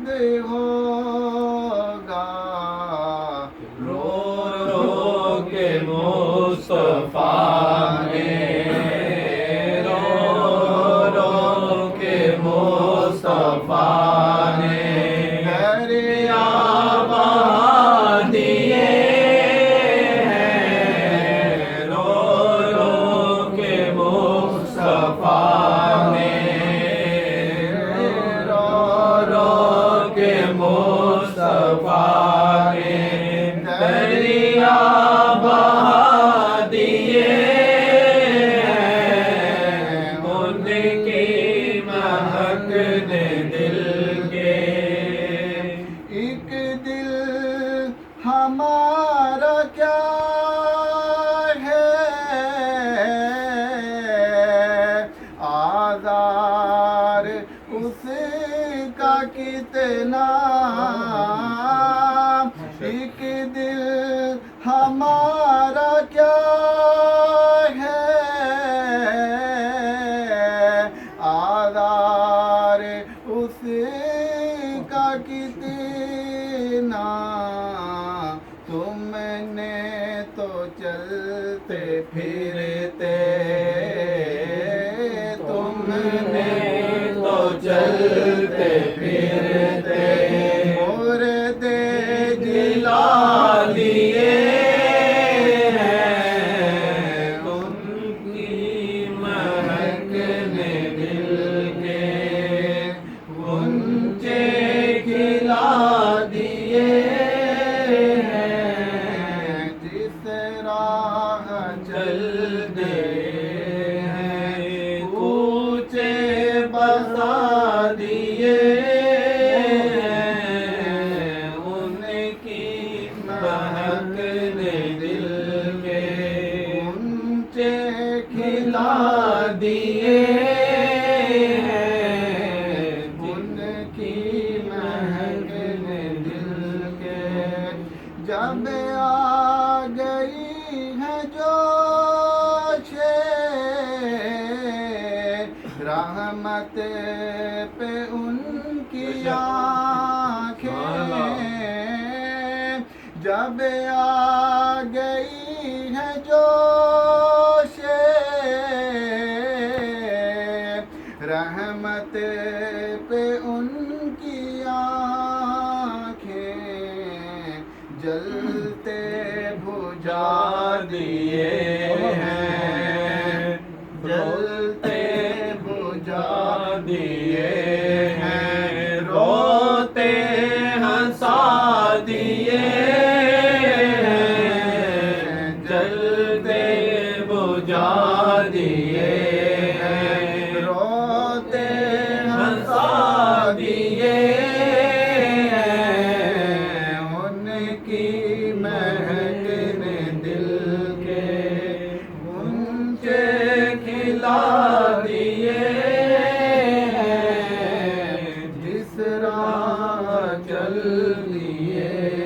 بند ہوگا، رو رو کے مصطفیٰ نے، رو رو کے مصطفیٰ نے دریا بہا دیے ہیں، رو رو کے مصطفیٰ نے، رو رو کے مصطفیٰ نے دریا بہا دیے ہیں، ان کی مہک نے دل کے، ایک دل ہمارا کیا ہے، آزار اس کا کتنا، ایک دل ہمارا کیا ہے، آزار اس کا کتنا، تم نے تو چلتے پھرتے، تم نے تو چلتے پھرتے مرد جلا دیے ہیں، ان کی مہک نے دل کے غنچے کھلا دیے ہیں، جس راہ چلتے ہیں کوچے بسا دیے ہیں، ان کی مہک نے دل کے غنچے کھلا دیے ہیں، ان کی مہک نے دل کے جب آ گئی ہے جوش رحمت پہ ان کی آنکھیں، جب آ گئی ہے جوش رحمت پہ ان کی آنکھیں، جلتے بجھا دیے ہیں، جلتے بجھا دیے ہیں، روتے ہنسا دیے ہیں، جلتے بجھا دیے ہیں، روتے ہنسا دیے ہیں، ان کی مہک نے دل کے غنچے کھلا دیے ہیں، جس راہ چل دیے